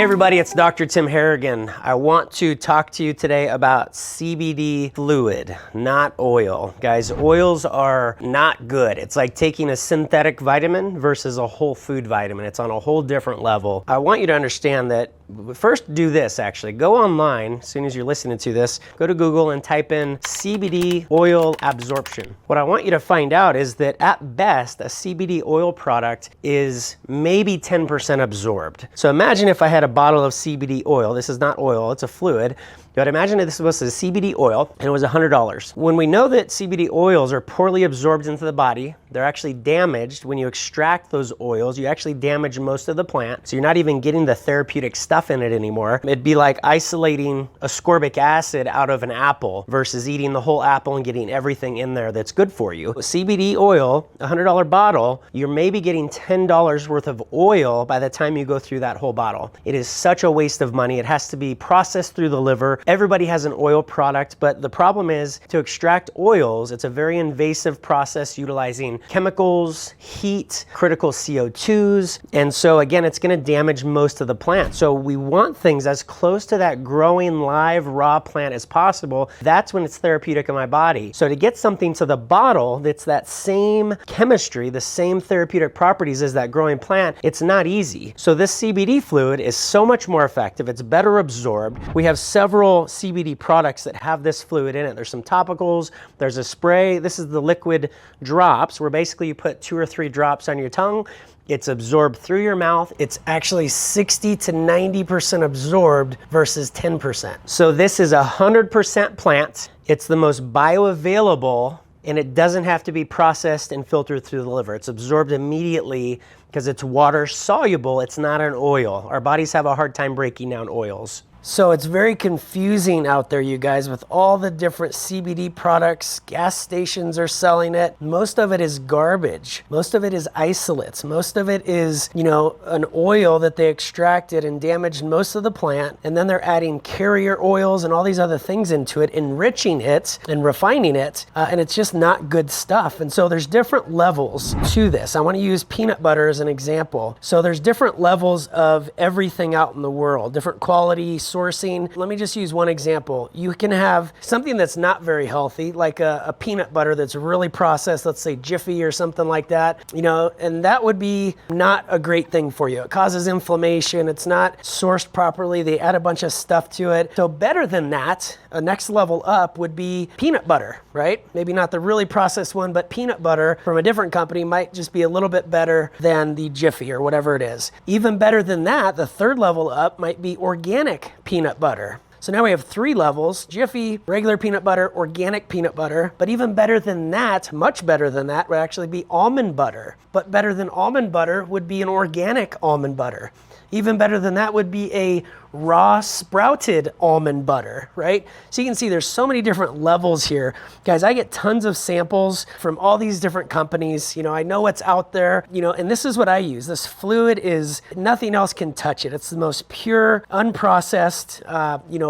Hey everybody, it's Dr. Tim Harrigan. I want to talk to you today about CBD fluid, not oil. Guys, oils are not good. It's like taking a synthetic vitamin versus a whole food vitamin. It's on a whole different level. I want you to understand that. First, do this actually. Go online, as soon as you're listening to this, go to Google and type in CBD oil absorption. What I want you to find out is that at best, a CBD oil product is maybe 10% absorbed. So imagine if I had a bottle of CBD oil. This is not oil, it's a fluid. But imagine if this was a CBD oil and it was $100. When we know that CBD oils are poorly absorbed into the body, they're actually damaged. When you extract those oils, you actually damage most of the plant. So you're not even getting the therapeutic stuff in it anymore. It'd be like isolating ascorbic acid out of an apple versus eating the whole apple and getting everything in there that's good for you. CBD oil, a $100 bottle, you're maybe getting $10 worth of oil by the time you go through that whole bottle. It is such a waste of money. It has to be processed through the liver. Everybody has an oil product, but the problem is to extract oils, it's a very invasive process utilizing chemicals, heat, critical CO2s, and so again, it's going to damage most of the plant. So we want things as close to that growing live raw plant as possible. That's when it's therapeutic in my body. So to get something to the bottle that's that same chemistry, the same therapeutic properties as that growing plant, it's not easy. So this CBD fluid is so much more effective. It's better absorbed. We have several CBD products that have this fluid in it. There's some topicals, there's a spray. This is the liquid drops where basically you put 2 or 3 drops on your tongue. It's absorbed through your mouth. It's actually 60 to 90% absorbed versus 10%. So this is 100% plant. It's the most bioavailable, and it doesn't have to be processed and filtered through the liver. It's absorbed immediately because it's water soluble. It's not an oil. Our bodies have a hard time breaking down oils. So it's very confusing out there, you guys, with all the different CBD products. Gas stations are selling it. Most of it is garbage. Most of it is isolates. Most of it is, an oil that they extracted and damaged most of the plant. And then they're adding carrier oils and all these other things into it, enriching it and refining it. And it's just not good stuff. And so there's different levels to this. I want to use peanut butter as an example. So there's different levels of everything out in the world, different quality sourcing. Let me just use one example. You can have something that's not very healthy, like a peanut butter that's really processed, let's say Jiffy or something like that, and that would be not a great thing for you. It causes inflammation. It's not sourced properly. They add a bunch of stuff to it. So better than that, a next level up would be peanut butter, right? Maybe not the really processed one, but peanut butter from a different company might just be a little bit better than the Jiffy or whatever it is. Even better than that, the third level up might be organic peanut butter. So now we have 3 levels: Jiffy, regular peanut butter, organic peanut butter. But even better than that, much better than that, would actually be almond butter. But better than almond butter would be an organic almond butter. Even better than that would be a raw sprouted almond butter, right? So you can see there's so many different levels here. Guys, I get tons of samples from all these different companies. I know what's out there, and this is what I use. This fluid is, nothing else can touch it. It's the most pure, unprocessed,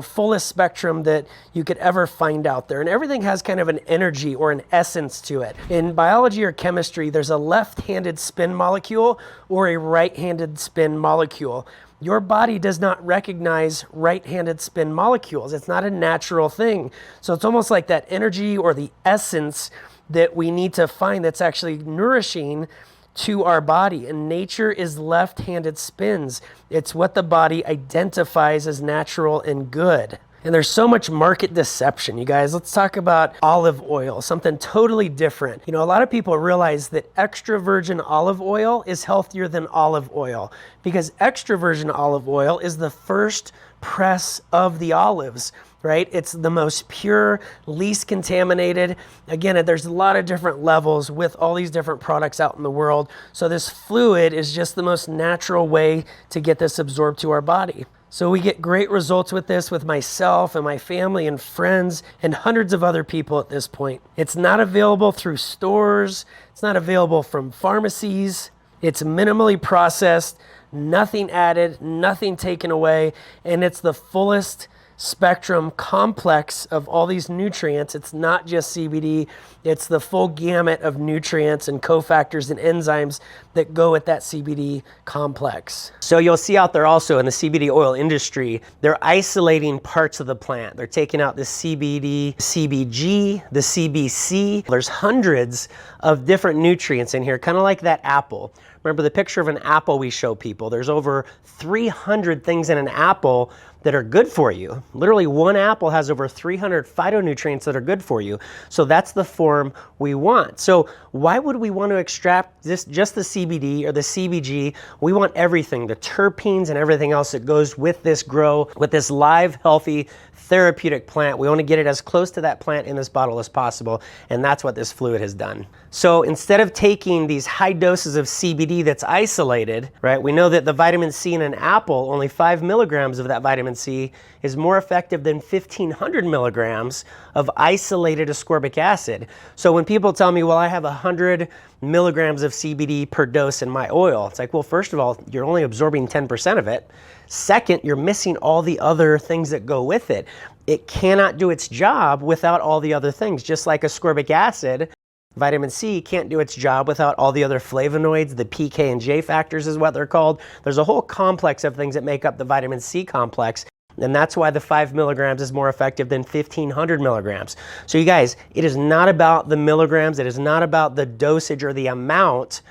fullest spectrum that you could ever find out there. And everything has kind of an energy or an essence to it. In biology or chemistry, there's a left-handed spin molecule or a right-handed spin molecule. Your body does not recognize right-handed spin molecules. It's not a natural thing. So it's almost like that energy or the essence that we need to find that's actually nourishing to our body. And nature is left-handed spins. It's what the body identifies as natural and good. And there's so much market deception, you guys. Let's talk about olive oil, something totally different. A lot of people realize that extra virgin olive oil is healthier than olive oil because extra virgin olive oil is the first press of the olives, right? It's the most pure, least contaminated. Again, there's a lot of different levels with all these different products out in the world. So this fluid is just the most natural way to get this absorbed to our body. So we get great results with this with myself and my family and friends and hundreds of other people at this point. It's not available through stores. It's not available from pharmacies. It's minimally processed, nothing added, nothing taken away, and it's the fullest spectrum complex of all these nutrients. It's not just CBD, it's the full gamut of nutrients and cofactors and enzymes that go with that CBD complex. So you'll see out there also in the CBD oil industry, they're isolating parts of the plant. They're taking out the CBD, CBG, the CBC. There's hundreds of different nutrients in here, kind of like that apple. Remember the picture of an apple we show people? There's over 300 things in an apple that are good for you. Literally one apple has over 300 phytonutrients that are good for you. So that's the form we want. So why would we want to extract just the CBD or the CBG? We want everything, the terpenes and everything else that goes with this grow, with this live, healthy, therapeutic plant. We want to get it as close to that plant in this bottle as possible, and that's what this fluid has done. So instead of taking these high doses of CBD that's isolated, right, we know that the vitamin C in an apple, only 5 milligrams of that vitamin C is more effective than 1,500 milligrams of isolated ascorbic acid. So when people tell me, well, I have 100 milligrams of CBD per dose in my oil, it's like, well, first of all, you're only absorbing 10% of it. Second, you're missing all the other things that go with it. It cannot do its job without all the other things. Just like ascorbic acid, vitamin C can't do its job without all the other flavonoids, the PK and J factors is what they're called. There's a whole complex of things that make up the vitamin C complex. And that's why the 5 milligrams is more effective than 1,500 milligrams. So you guys, it is not about the milligrams. It is not about the dosage or the amount.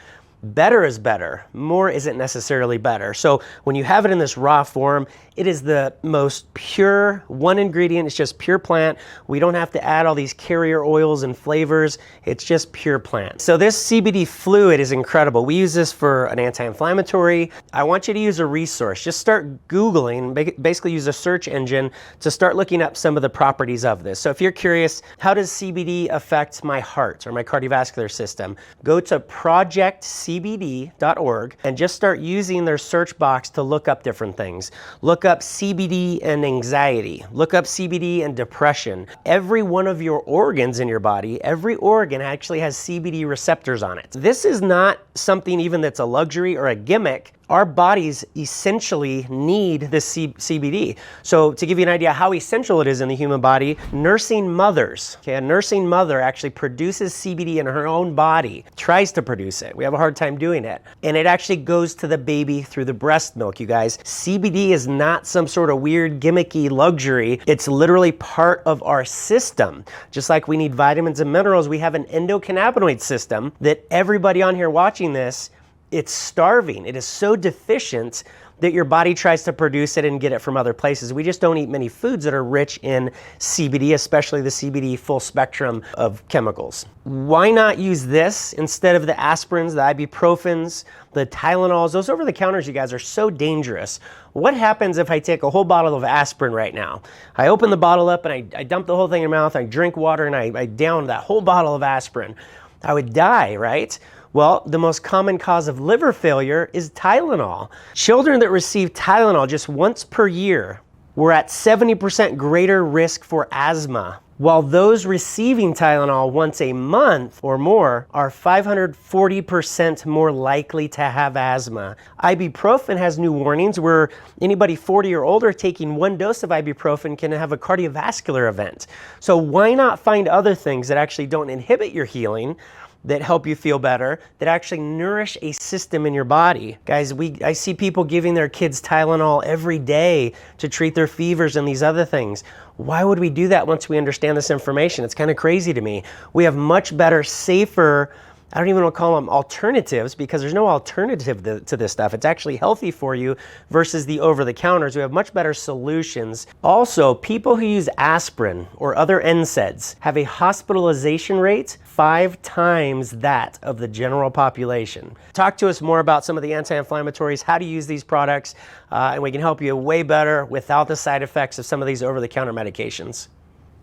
Better is better. More isn't necessarily better. So when you have it in this raw form, it is the most pure, one ingredient. It's just pure plant. We don't have to add all these carrier oils and flavors. It's just pure plant. So this CBD fluid is incredible. We use this for an anti-inflammatory. I want you to use a resource. Just start Googling, basically use a search engine to start looking up some of the properties of this. So if you're curious, how does CBD affect my heart or my cardiovascular system? Go to projectcbd.org and just start using their search box to look up different things. Look up CBD and anxiety. Look up CBD and depression. Every one of your organs in your body, every organ actually has CBD receptors on it. This is not something even that's a luxury or a gimmick. Our bodies essentially need this CBD. So to give you an idea how essential it is in the human body, nursing mothers, okay, a nursing mother actually produces CBD in her own body, tries to produce it. We have a hard time doing it. And it actually goes to the baby through the breast milk, you guys. CBD is not some sort of weird gimmicky luxury. It's literally part of our system. Just like we need vitamins and minerals, we have an endocannabinoid system that everybody on here watching this, it's starving. It is so deficient that your body tries to produce it and get it from other places. We just don't eat many foods that are rich in CBD, especially the CBD full spectrum of chemicals. Why not use this instead of the aspirins, the ibuprofens, the Tylenols? Those over-the-counters, you guys, are so dangerous. What happens if I take a whole bottle of aspirin right now? I open the bottle up and I dump the whole thing in my mouth, I drink water and I down that whole bottle of aspirin. I would die, right? Well, the most common cause of liver failure is Tylenol. Children that receive Tylenol just once per year were at 70% greater risk for asthma, while those receiving Tylenol once a month or more are 540% more likely to have asthma. Ibuprofen has new warnings where anybody 40 or older taking one dose of ibuprofen can have a cardiovascular event. So why not find other things that actually don't inhibit your healing, that help you feel better, that actually nourish a system in your body? Guys, I see people giving their kids Tylenol every day to treat their fevers and these other things. Why would we do that once we understand this information? It's kind of crazy to me. We have much better, safer, I don't even want to call them alternatives, because there's no alternative to this stuff. It's actually healthy for you versus the over-the-counters. We have much better solutions. Also, people who use aspirin or other NSAIDs have a hospitalization rate 5 times that of the general population. Talk to us more about some of the anti-inflammatories, how to use these products, and we can help you way better without the side effects of some of these over-the-counter medications.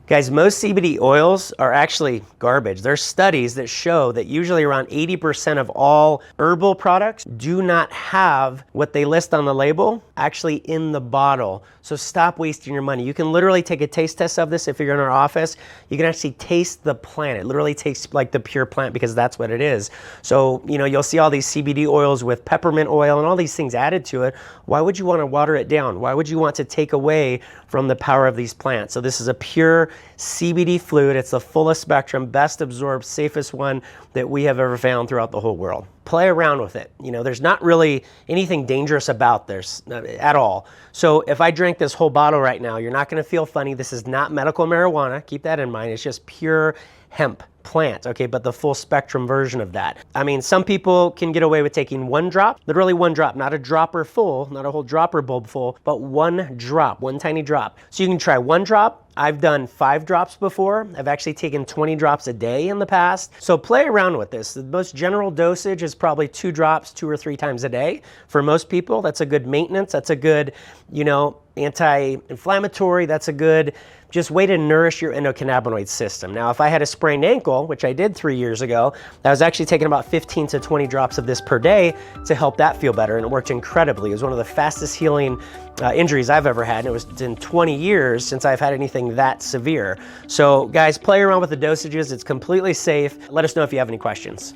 Guys, most CBD oils are actually garbage. There's studies that show that usually around 80% of all herbal products do not have what they list on the label actually in the bottle. So stop wasting your money. You can literally take a taste test of this if you're in our office. You can actually taste the plant. It literally tastes like the pure plant because that's what it is. So, you know, you'll see all these CBD oils with peppermint oil and all these things added to it. Why would you want to water it down? Why would you want to take away from the power of these plants? So this is a pure CBD fluid. It's the fullest spectrum, best absorbed, safest one that we have ever found throughout the whole world. Play around with it. You know, there's not really anything dangerous about this at all. So if I drank this whole bottle right now, you're not going to feel funny. This is not medical marijuana. Keep that in mind. It's just pure hemp plant, okay, but the full spectrum version of that. I mean, some people can get away with taking one drop, literally one drop, not a dropper full, not a whole dropper bulb full, but one drop, one tiny drop. So you can try one drop. I've done 5 drops before. I've actually taken 20 drops a day in the past. So play around with this. The most general dosage is probably 2 drops 2 or 3 times a day. For most people, that's a good maintenance. That's a good, you know, anti-inflammatory. That's a good just way to nourish your endocannabinoid system. Now, if I had a sprained ankle, which I did 3 years ago, I was actually taking about 15 to 20 drops of this per day to help that feel better, and it worked incredibly. It was one of the fastest healing injuries I've ever had, and it was in 20 years since I've had anything that severe. So guys, play around with the dosages. It's completely safe. Let us know if you have any questions.